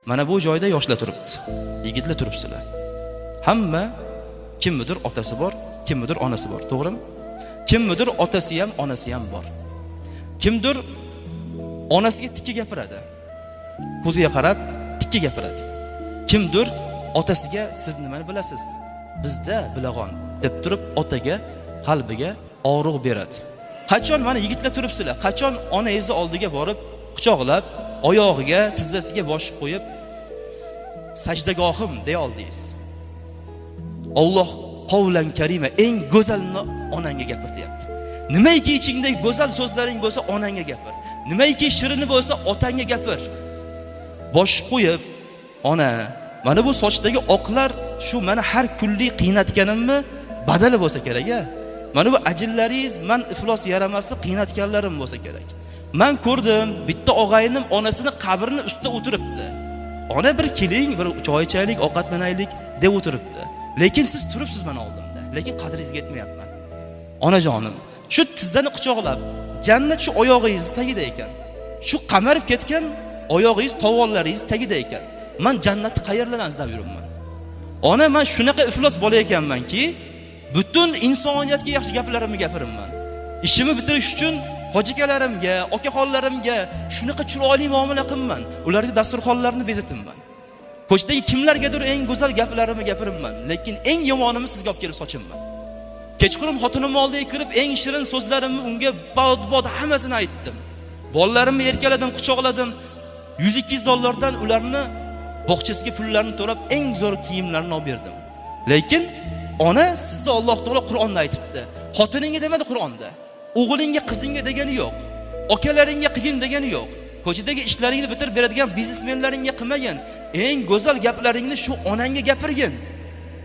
Mana bu joyda yoshlar turibdi, yigitlar turibsizlar. Hamma kimnidir otasi bor, kimnidir onasi bor, to'g'rimi? Kimnidir otasi ham, onasi ham bor. Kimdir onasiga tikka gapiradi, ko'ziga qarab tikka gapiradi. Kimdir otasiga siz nimani bilasiz? Bizda bilag'on deb turib otaga, qalbiga og'riq beradi. Qachon mana yigitlar turibsizlar, qachon onangizni oldiga borib, quchoqlab, oyog'iga, tizzasiga bosh qo'yib, sajdagohim deya oldingiz. Alloh qavlan karima, eng go'zalini onangga gapir deyapti. Nimaiki ichingda go'zal so'zlaring bo'lsa, onangga gapir. Nimaiki shirini bo'lsa, otangga gapir. Bosh qo'yib, ona, mana bu sochdagi oqlar shu meni har kunlik qiynatganimmi badali bo'lsa kerak-a. Mana bu ajillaringiz men iflos yaramasi qiynatganlarim bo'lsa kerak. Men ko'rdim, bitta og'aynim onasini qabrini ustida o'tiribdi. Ona bir keling, bir choy ichaylik, ovqatlanaylik deb o'tiribdi. Lekin siz turibsiz men oldimda. Lekin qadringizga yetmayapman. Onajonim, shu tizzani quchoqlab, jannat shu oyog'ingiz tagida ekan. Shu qamarib ketgan oyog'ingiz, tovonlaringiz tagida ekan. Men jannatni qayerlardan izlab yuribman. Ona, men shunaqa iflos bola ekanmanki, butun insoniyatga yaxshi gaplarimni gapiraman. Ishimni bitirish uchun hojikalarimga, okaxonlarimga shunaqa chiroyli muomala qilman. Ularga dasturxonlarni bezataman. Ko'chdagi kimlargadir eng go'zal gaplarimni gapiraman, lekin eng yomonini sizga olib kelib sochaman. Kechqurun xotinim oldiga kirib, eng shirin so'zlarimni unga bod hammasini aytdim. Bolalarimni erkaladim, quchoqladim. 100-200 dollardan ularni bog'chasiga pullarini to'lab, eng zo'r kiyimlarni olib berdim. Lekin ona, sizni Alloh taolo Qur'onda aytibdi. Xotiningga demadi Qur'onda. O'g'lingga, qizingga degani yo'q. Akalaringga qilgin degani yo'q. Ko'chadagi ishlaringni bitirib beradigan biznesmenlaringga qilmagin. Eng go'zal gaplaringni shu onangga gapirgin.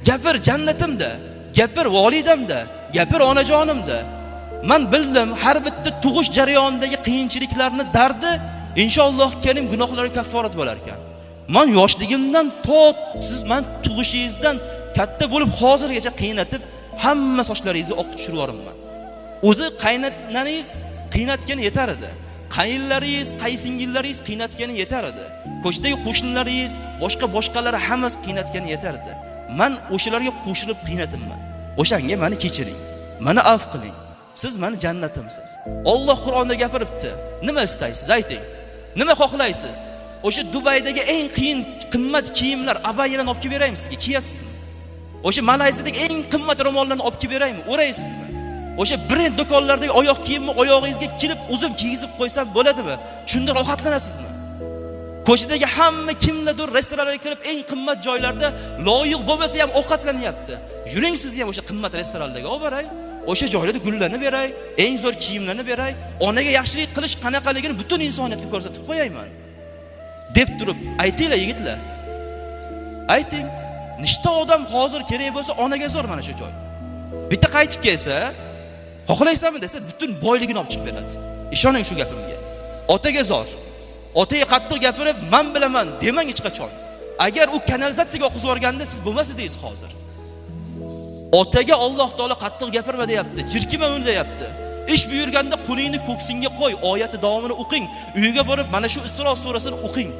Gapir jannatimda, gapir volidamda, gapir onajonimda. Men bildim, har bitta tug'ish jarayonidagi qiyinchiliklarni, dardi inshaalloh karim gunohlarga kafforat bo'lar ekan. Men yoshligimdan siz men tug'ishingizdan katta bo'lib hozirgacha qiynatib, hamma sochlaringizni oqib tushirib yuboribman. O'zi qaynatnaningiz qiynatgani yetar edi. Qayinlaringiz, qaysingillaringiz qiynatgani yetar edi. Ko'chdagi qo'shnilaringiz, boshqalari hammasi qiynatgani yetar edi. Men o'shalarga qo'shilib qiynatibman. O'shanga meni kechiring. Meni afv qiling. Siz meni jannatimsiz. Alloh Qur'onda gapiribdi. Nima istaysiz, ayting. Nima xohlaysiz? O'sha Dubaydagi eng qiyin, qimmat kiyimlar, abayyalarni olib kelib beraymi sizga? Kiyasizmi? O'sha Malayziyadagi eng qimmat ro'mollarni olib kelib beraymi? O'raysizmi? O'sha brend do'konlardagi oyoq kiyimni oyog'ingizga kilib, uzib kiygizib qo'ysam bo'ladimi? Shunda rohatlanasizmi? Ko'chadagi hamma kimlardir restoranlarga kirib, eng qimmat joylarda loyiq bo'lmasa ham ovqatlanyapti. Yuring siz ham o'sha qimmat restoranlarga olib boray. O'sha joylarda gullarni beray, eng zo'r kiyimlarni beray, onaga yaxshilik qilish qanaqaligini butun insoniyatga ko'rsatib qo'yayman. Deb turib, aytinglar yigitlar. Ayting, nechta odam hozir kerak bo'lsa onaga zo'r mana shu joy. Bitta qaytib kelsa, xohlaysanmi desa, butun boyligini olib chiqib beradi. Ishoning shu gapimga. Otaga zo'r. Otaga qattiq gapirib, men bilaman demang hech qachon. Agar u kanalizatsiyaga oqizib yuborganda siz bo'lmas edingiz hozir. Otaga Alloh taolo qattiq gapirma deyapti, jirkima uni deyapti. Ish buyurganda qo'lingni ko'ksingga qo'y, oyati davomini o'qing. Uyiga borib mana shu Isro surasini o'qing.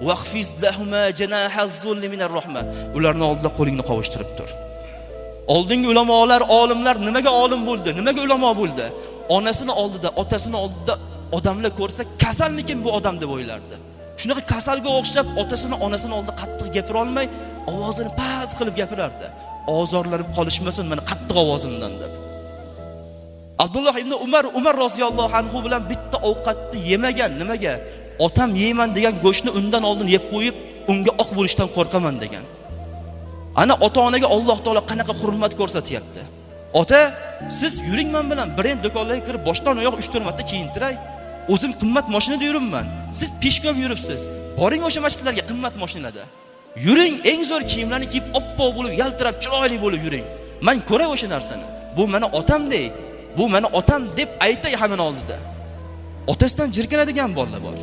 Waqfiz lahuma janahaz-zulli minar rahma. Ularning oldida qo'lingni qovushtirib tur. Oldingi ulamolar, olimlar nimaga olim bo'ldi? Nimaga ulamo bo'ldi? Onasini oldida, otasini oldida odamlar ko'rsa, kasalmikin bu odam deb o'ylardi. Shunaqa kasalga o'xshab otasini, onasini oldida qattiq gapira olmay, ovozini past qilib gapirardi. Ozorlanib qolishmasin meni qattiq ovozimdan deb. Abdulloh ibn Umar roziyallohu anhu bilan bitta ovqatni yemagan, nimaga? Otam yeyman degan go'shtni undan oldin yeb qo'yib, unga oq bo'lishdan qo'rqaman degan. Ana ota-onaga Alloh taolo qanaqa hurmat ko'rsatyapti. Ota, siz yuring men bilan brend do'konlarga kirib, boshdan oyoq 3-4 marta kiyintiray. O'zim qimmat mashinada yuribman. Siz peshkom yuribsiz. Boring o'sha masjidlarga qimmat mashinada. Yuring, eng zo'r kiyimlarni kiyib, oppoq bo'lib, yaltirab, chiroyli bo'lib yuring. Men ko'ray o'sha narsani. Bu meni otamdek. Bu meni otam deb aytay hamma oldida. Otasidan jirkanadigan bolalar bor.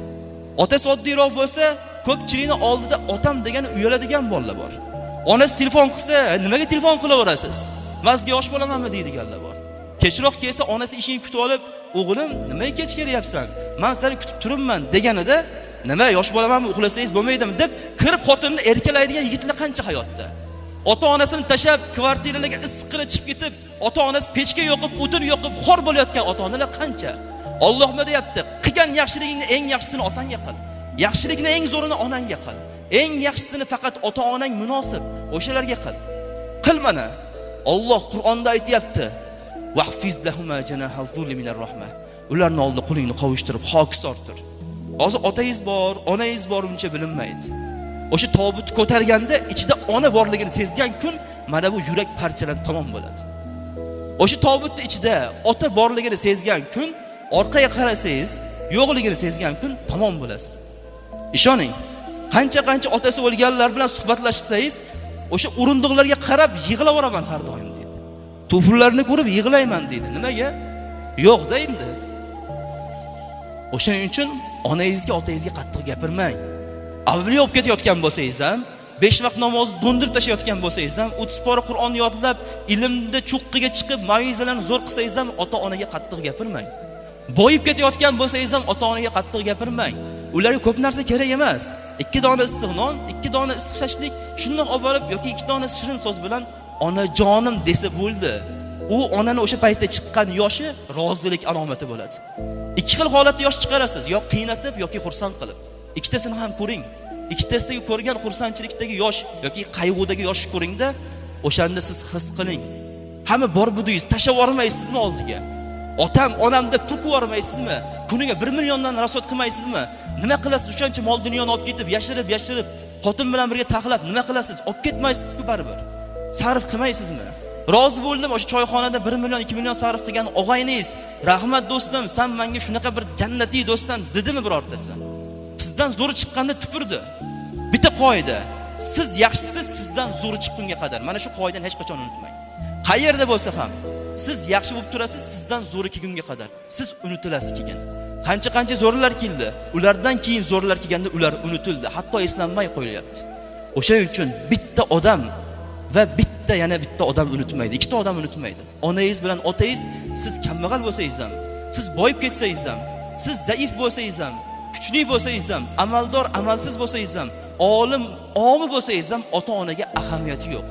Otasi oddiyroq bo'lsa, ko'pchilikning oldida otam degani uyaladigan bolalar bor. Onasi telefon qilsa, nimaga telefon qilaverasiz? Vazga yosh bo'lamanmi deydiganlar bor. Kechroq kelsa, onasi ishini kutib olib, "O'g'lim, nimaga kech kelyapsan? Men seni kutib turibman" deganida, Nima, yosh bolamanmi, uxlasangiz bo'lmaydimi deb kirib xotinni erkalaydigan yigitlar qancha hayotda. Ota-onasini tashab, kvartiralarga issiqqa chiqib ketib, ota-onasi pechka yoqib, o'tin yoqib, xor bo'layotgan ota-onalar qancha. Alloh nima deyapti? Qilgan yaxshiligingni eng yaxshisini otangga qil. Yaxshilikni eng zo'rini onangga qil. Eng yaxshisini faqat ota-onang munosib, o'shalarga qil. Qil mana. Alloh Qur'onda aytayapti: "Wahfiz lahuma janahal zulli minar rahma." Ularning oldida qo'lingni qovushtirib, hokisor tur. Hozir otangiz bor, onangiz bor uncha bilinmaydi. O'sha tobut ko'targanda ichida ona borligini sezgan kun mana bu yurak parchalanib tamom bo'ladi. O'sha tobutning ichida ota borligini sezgan kun, orqaga qarasangiz, yo'qligini sezgan kun tamom bo'lasiz. Ishoning, qancha otasi o'lganlar bilan suhbatlashsangiz, o'sha o'rindiqlarga qarab yig'laveraman har doim deydi. Tufullarni ko'rib yig'layman deydi. Nimaga? Yo'q-da endi. O'shaning uchun onangizga, otangizga qattiq gapirmang. Avliyo olib ketayotgan bo'lsangiz ham, 5 vaqt namozni do'ndirib tashayotgan bo'lsangiz ham, 30 pora Qur'on yodlab, ilmda cho'qqiga chiqib, mavizalarni zo'r qilsangiz ham ota-onaga qattiq gapirmang. Boyib ketayotgan bo'lsangiz ham ota-onaga qattiq gapirmang. Ularga ko'p narsa kerak emas. 2 dona issiq non, 2 dona issiq shashlik shundoq olib borib yoki 2 dona shirin so'z bilan onajonim desa bo'ldi. U onani o'sha paytda chiqqan yoshi rozilik alomati bo'ladi. 2 xil holatda yosh chiqarasiz, yo qiynatib yoki xursand qilib. Ikkitasini ham ko'ring. Ikkitasidagi ko'rgan xursandchilikdagi yosh yoki qayg'udagi yosh ko'ringda, o'shanda siz his qiling. Hamma bor budingiz tashab yormaysizmi oldiga? Otam, onam deb to'kib yormaysizmi? Kuniga 1 milliondan rasot qilmaysizmi? Nima qilasiz? O'shancha mol dunyoni olib ketib, yashirib, xotin bilan birga taxlab nima qilasiz? Olib ketmaysiz-ku baribir. Sarf qilmaysizmi? Rozi bo'ldim o'sha choyxonada 1 million, 2 million sarf qilgan og'ayningiz, rahmat do'stim, sen menga shunaqa bir jannatiy do'stsan dedimi birortasi? Sizdan zo'ri chiqqanda tupurdi. Bitta qoida: siz yaxshisiz, sizdan zo'ri chiqqunga qadar. Mana shu qoidani hech qachon unutmang. Qayerda bo'lsa ham siz yaxshi bo'lib turasiz, sizdan zo'ri kelgunga qadar. Siz unutilasiz keyin. Qancha zo'rlar keldi. Ulardan keyin zo'rlar kelganda ular unutildi, hatto eslanmay qo'yilyapti. O'shaning uchun bitta odam va yana bitta odam unutmaydi. 2 ta odam unutmaydi. Onangiz bilan otangiz, siz kambag'al bo'lsangiz ham, siz boyib ketsangiz ham, siz zaif bo'lsangiz ham, kuchli bo'lsangiz ham, amaldor, amalsiz bo'lsangiz ham, olim, omi bo'lsangiz ham ota-onaga ahamiyati yo'q.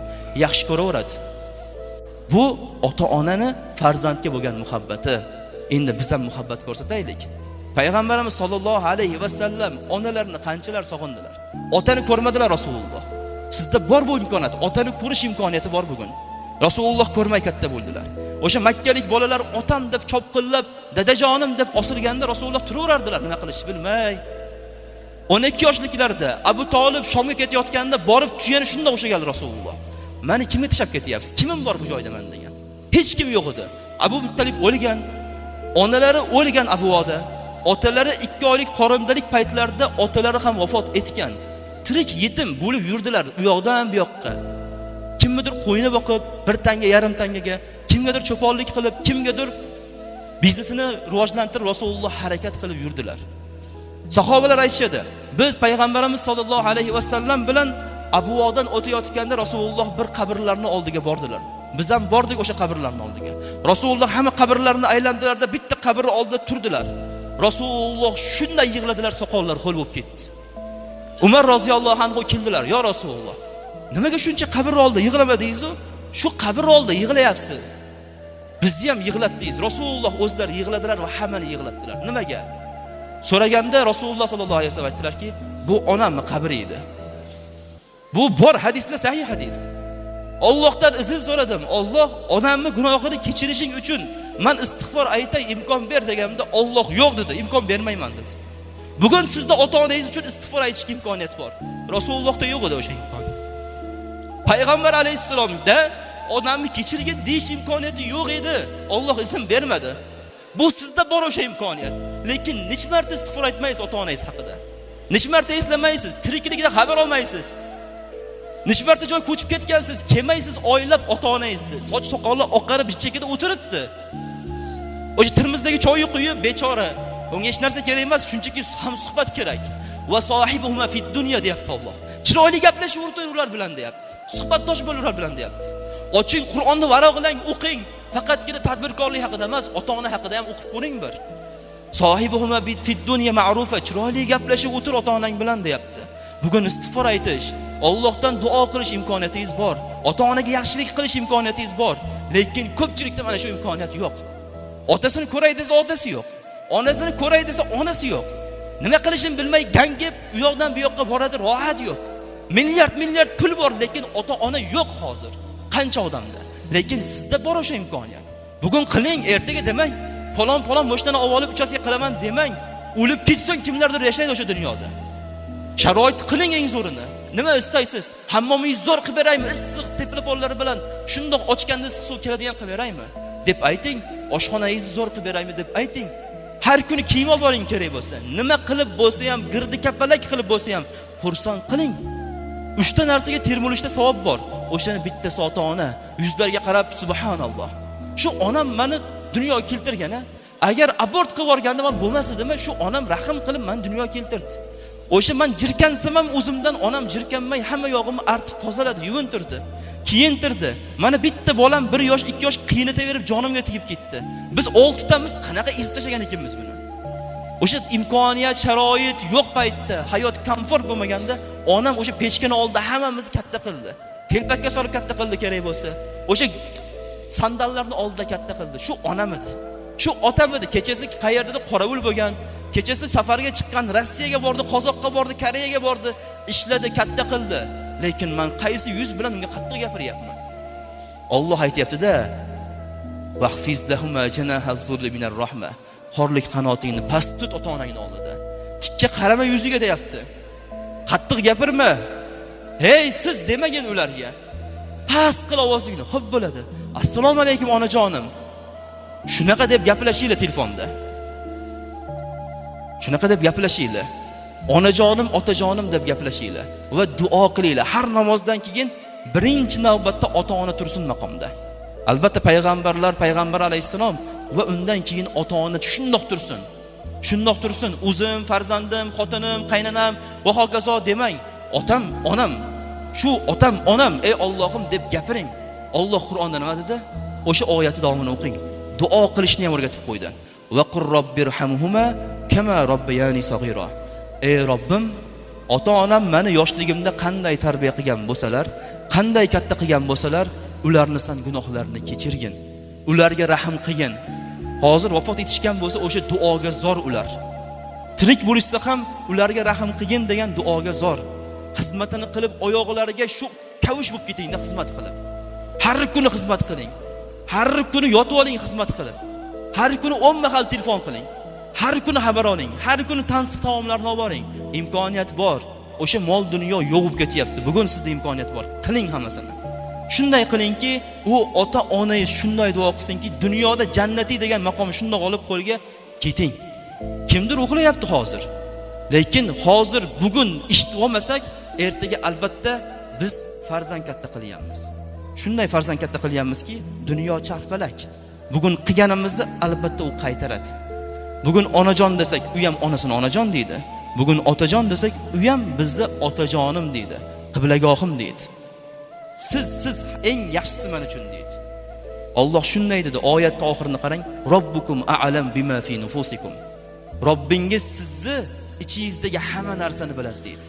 Yaxshi ko'raveradi. Bu ota-onani farzandga bo'lgan muhabbati. Endi biz ham muhabbat ko'rsataylik. Payg'ambarimiz sollallohu alayhi va sallam onalarni qanchalar sog'indilar. Otani ko'rmadilar Rasululloh. Sizda bor bu imkoniyat, otani ko'rish imkoniyati bor bugun. Rasululloh ko'rmay katta bo'ldilar. O'sha makkalik bolalar otam deb chopqillab, dadajonim deb osilganda Rasululloh turaverardilar, nima qilish bilmay. 12 yoshliklarda Abu Talib Shomga ketayotganda borib tuyani shunda o'xshagan Rasululloh. Meni kimga tashab ketyapsiz? Kimim bor bu joyda men degan. Hech kim yo'q edi. Abu Muttalib o'lgan, onalari o'lgan Abuvoda, otalari 2 oylik qorindalik paytlarida otalari ham vafot etgan. Tirik yetim bo'lib yurdilar u yoqdan bu yoqqa. Kimgadir qo'yini boqib, 1 tanga, yarim tangaga, kimgadir cho'ponlik qilib, kimgadir biznesini rivojlantirib Rasululloh harakat qilib yurdilar. Sahobalar aytishadi, biz payg'ambarimiz sollallohu alayhi va sallam bilan Abuvodan o'tayotganda Rasululloh bir qabrlarning oldiga bordilar. Biz ham bordik o'sha qabrlarning oldiga. Rasululloh hamma qabrlarni aylandilarda bitta qabr oldida turdilar. Rasululloh shunday yig'ladilar, soqollari ho'l bo'lib ketdi. Umar roziyallohu anhu keldilar, "Ya Rasululloh, nimaga shuncha qabr oldida yig'lamadingiz-ku? Shu qabr oldida yig'layapsiz. Bizni ham yig'latdingiz." Rasululloh o'zlari yig'ladilar va hammani yig'latdilar. Nimaga? So'raganda Rasululloh sollallohu alayhi vasallam aytdilarki, "Bu onamning qabri edi." Bu bor hadisda sahih hadis. Allohdan izn so'radim. Alloh, onamni gunohini kechirishing uchun men istig'for aytay, imkon ber deganimda Alloh yo'q dedi, imkon bermayman dedi. Bugun sizda ota-onangiz uchun istig'for aytishga imkoniyat bor. Rasulullohda yo'q edi o'sha imkoniyat. Payg'ambar alayhisalomda onamni kechirgin deyish imkoniyati yo'q edi. Alloh izn bermadi. Bu sizda bor o'sha imkoniyat. Lekin nech marta istig'for aytmaysiz ota-onangiz haqida? Nech marta eslamaysiz? Tirikligida xabar olmaysiz? Nech marta joy ko'chib ketgansiz? Kelmaysiz oylab ota-onangizni. Soch soqoli oqarib chekida o'tiribdi. O'sha Termizdagi choyni quyib bechora. Unga hech narsa kerak emas, shunchaki ham suhbat kerak. Va sohibuhuma fid dunya deyapti Alloh. Chiroyli gaplashib ular bilan deyapti. Suhbatdosh bo'l ular bilan deyapti. Oching Qur'onni varaqlang, o'qing. Faqatgina tadbirkorlik haqida emas, ota-ona haqida ham o'qib ko'ring bir. Sohibuhuma fid dunya ma'rufa, chiroyli gaplashib o'tir ota-onang bilan deyapti. Bugun istig'for aytish, Allohdan duo qilish imkoniyatingiz bor. Ota-onaga yaxshilik qilish imkoniyatingiz bor. Lekin ko'pchilikda mana shu imkoniyat yo'q. Otasini ko'ray desa otasi yo'q. Onasini ko'ray desa onasi yo'q. Nima qilishini bilmay gangib, u yoqdan bu yoqqa boradi, rohat yo'q. Milliard pul bor, lekin ota-ona yo'q hozir. Qancha odamda. Lekin sizda bor o'sha imkoniyat. Bugun qiling, ertaga demang. Falon mo'shtani olib uchasiga qilaman demang. O'lib ketsin kimlardir yashaydi o'sha dunyoda. Sharoit qiling eng zo'rini. Nima istaysiz? Hammomingiz zo'r qilib beraymi? Issiq teplapollar bilan shundoq ochganda issiq suv keladigan qilib beraymi? deb ayting. Oshxonangizni zo'r qilib beraymi deb ayting. Har kuni kiyim olib boring kerak bo'lsa. Nima qilib bo'lsa ham, girdi kapalak qilib bo'lsa ham xursand qiling. 3 ta narsaga termulishda savob bor. O'shani bittasi ota-ona. Yuzlarga qarab subhanalloh. Shu onam meni dunyoga keltirgan-a? Agar abort qilib yorganda men bo'lmasidimi, shu onam rahim qilib meni dunyoga keltirdi. O'sha men jirkansam ham o'zimdan onam jirkanmay hamma yog'imni artib tozaladi, yuvintirdi, kiyintirdi. Mana bitta bolam 1 yosh, 2 yosh qiynataverib jonimga tegib ketdi. Biz 6 tamiz qanaqa izib tashlagan ekanmiz buni. O'sha imkoniyat, sharoit yo'q paytda, hayot komfort bo'lmaganda onam o'sha pechkani oldida hammamiz katta qildi. Telpakka solib katta qildi kerak bo'lsa. O'sha sandallarni oldida katta qildi. Shu onam edi. Shu otam edi. Kechasi qayerdadir qorovul bo'lgan, kechasi safarga chiqqan, Rossiyaga bordi, Qozoqqa bordi, Koreyaga bordi, ishladi, katta qildi. Lekin men qaysi yuz bilan unga qattiq gapiryapman? Alloh aytayapti-da: "Vahfiz lahum janahaz-zulli minar rahma." Xorlik qanotingni past tut ota-onangning oldida. Tikka qarama yuziga deyapti. Qattiq gapirma. Hey siz demagin ularga. Past qil ovozingni, xo'p bo'ladi. Assalomu alaykum onajonim. Shunaqa deb gaplashinglar telefonda. Shunaqa deb gaplashinglar. Onajonim, otajonim deb gaplashinglar va duo qilinglar. Har namozdan keyin birinchi navbatda ota-ona tursin maqomda. Albatta payg'ambar alayhisalom va undan keyin ota-ona shundoq tursin. Shundoq tursin. O'zim, farzandim, xotinim, qaynanam va hokazo demang. Otam, onam. Shu otam, onam, ey Allohim deb gapiring. Alloh Qur'onda nima dedi? O'sha oyatni davomini o'qing. Duo qilishni ham o'rgatib qo'ydi. Va qur robbirhamhuma kama robbayani saghira. Ey Robbim, ota-onam meni yoshligimda qanday tarbiya qilgan bo'lsalar, qanday katta qilgan bo'lsalar, ularni san gunohlarini kechirgin. Ularga rahim qilgin. Hozir vafot etishgan bo'lsa, o'sha duoga zor ular. Tirik bo'lsa ham ularga rahim qilgin degan duoga zor. Xizmatini qilib oyoqlariga shu kavush bo'lib ketingda xizmat qilib. Har kuni xizmat qiling. Har kuni yotib oling xizmat qilib. Har kuni 10 mahal telefon qiling. Har kuni xabar oling. Har kuni tansiq taomlarni olib boring. Imkoniyat bor. O'sha mol dunyo yo'g'ib ketyapti. Bugun sizda imkoniyat bor. Qiling hammasini. Shunday qilingki, u ota-onangiz shunday duo qilsinki, dunyoda jannatiy degan maqom shundoq olib qo'lga keting. Kimdir uxlayapti hozir. Lekin hozir bugun eshitib olmasak, ertaga albatta biz farzand katta qilyapmiz. Shunday farzand katta qilyapmizki, dunyo charxpalak. Bugun qilganimizni albatta u qaytaradi. Bugun onajon desak, u ham onasini onajon deydi. Bugun otajon desak, u ham bizni otajonim deydi. Qiblagohim deydi. Siz eng yaxshisi men uchun deydi. Alloh shunday dedi, oyatning oxirini qarang. Robbukum a'lam bima fi nufusikum. Robbingiz sizni ichingizdagi hamma narsani biladi deydi.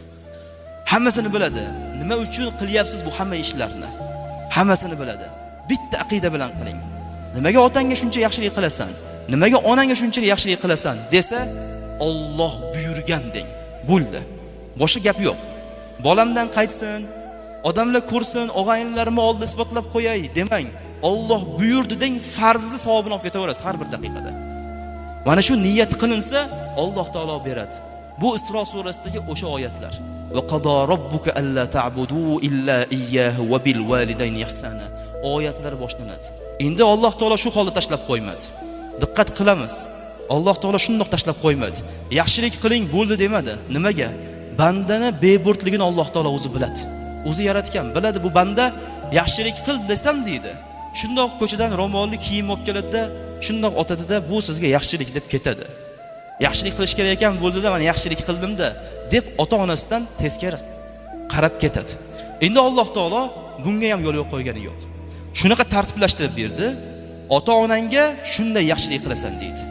Hammasini biladi. Nima uchun qilyapsiz bu hamma ishlarni? Hammasini biladi. Bitta aqida bilan qiling. Nimaga otangga shuncha yaxshilik qilasan? Nimaga onangga shunchalik yaxshilik qilasan desa, Alloh buyurgan deng. Bo'ldi. Boshqa gap yo'q. Bolamdan qaytsin, odamlar ko'rsin, og'aynilarimni oldida isbotlab qo'yay demang. Alloh buyurdi deng, farzni savobini olib ketaverasiz har bir daqiqada. Mana shu niyat qilinsa, Alloh taolo beradi. Bu Isro surasidagi o'sha oyatlar. Va qada robbuka alla ta'budu illa iyyahu va bil validayni ihsana. Oyatlar boshlanadi. Endi Alloh taolo shu holda tashlab qo'ymadi. Diqqat qilamiz. Alloh taolo shundoq tashlab qo'ymadi. Yaxshilik qiling bo'ldi demadi. Nimaga? Bandani beburtligini Alloh taolo o'zi biladi. O'zi yaratgan, biladi bu banda yaxshilik qil desam deydi. Shundoq ko'chadan ro'molli kiyim olib keladi-da, shundoq otadi-da, bu sizga yaxshilik deb ketadi. Yaxshilik qilish kerak ekan bo'ldi-da, men yaxshilik qildim-da deb ota-onasidan teskari qarab ketadi. Endi Alloh taolo bunga ham yo'l qo'ygani yo'q. Shunaqa tartiblashtirib berdi. Ota-onangga shunday yaxshilik qilasan deydi.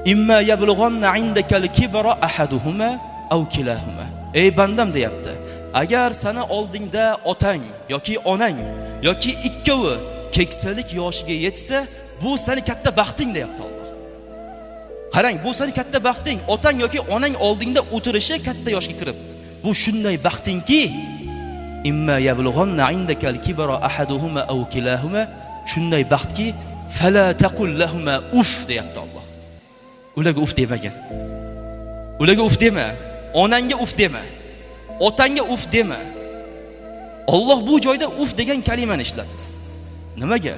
imma yablughanna indakal kibra ahaduhuma aw kilahuma. Ey bandam deyapti. Agar sana oldingda otang yoki onang yoki ikkovi keksalik yoshiga yetsa, bu seni katta baxting deyapti Alloh. Qarang, bu seni katta baxting. Otang yoki onang oldingda o'tirishi katta yoshga kirib. Bu shunday baxtingki, imma yablughanna indakal kibra ahaduhuma aw kilahuma, shunday baxtki, fala taqul lahumā uf deyapti Alloh. Ularga uf demagan. Ularga uf dema. Onangga uf dema. Otangga uf dema. Alloh bu joyda uf degan kalimani ishlatdi. Nimaga?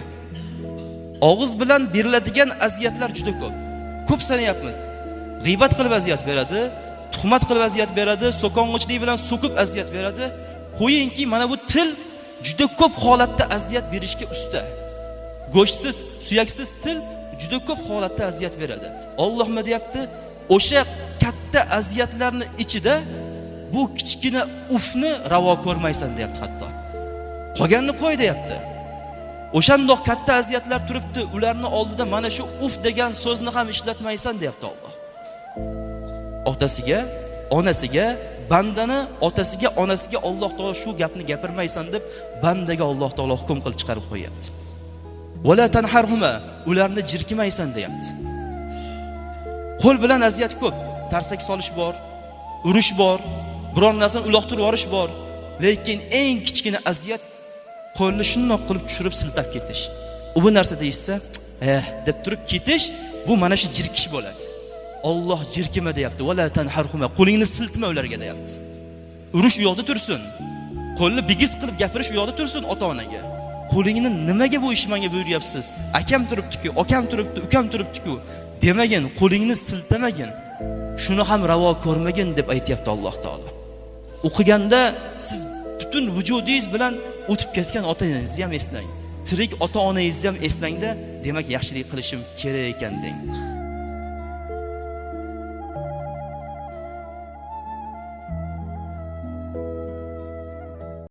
Og'iz bilan beriladigan aziyatlar juda ko'p. Ko'p sanayapmiz. G'iybat qilib aziyat beradi, tuhmat qilib aziyat beradi, so'kong'ichlik bilan so'kib aziyat beradi. Qo'yingki, mana bu til juda ko'p holatda aziyat berishga usta. Go'shtsiz, suyaksiz til juda ko'p holatda aziyat beradi. Alloh nima deyapti? O'sha katta aziyatlarning ichida bu kichkina ufni ravo ko'rmaysan deyapti hatto. Qolganini qo'y deyapti. O'shandoq katta aziyatlar turibdi, ularning oldida mana shu uf degan so'zni ham ishlatmaysan deyapti Alloh. Otasiga, onasiga, bandani otasiga, onasiga Alloh taolo shu gapni gapirmaysan deb bandaga Alloh taolo hukm qilib chiqarib qo'yapti. Wala tanharhuma, ularni jirkimaysan deyapti. Qo'l bilan aziyat ko'p, tarsak solish bor, urish bor, biror narsani uloqtirib yorish bor, lekin eng kichkina aziyat qo'lni shundoq qilib tushirib siltab ketish. U bu narsa deysa, deb turib ketish, bu mana shu jirkish bo'ladi. Alloh jirkima deyapti. Wala tanharhuma, qo'lingni siltma ularga deyapti. Urish u yoqda tursin. Qo'lni bigiz qilib gapirish u yoqda tursin ota-onaga. Qo'lingni nimaga bu ish menga buyuryapsiz? Akam turibdi-ku, okam turibdi, ukam turibdi-ku demagin, qo'lingni siltamagin. Shuni ham ravo ko'rmagin deb aytayapti Alloh taolo. O'qiganda siz butun vujudingiz bilan o'tib ketgan ota-onangizni ham eslang. Tirik ota-onangizni ham eslangda, demak yaxshilik qilishim kerak ekan deng.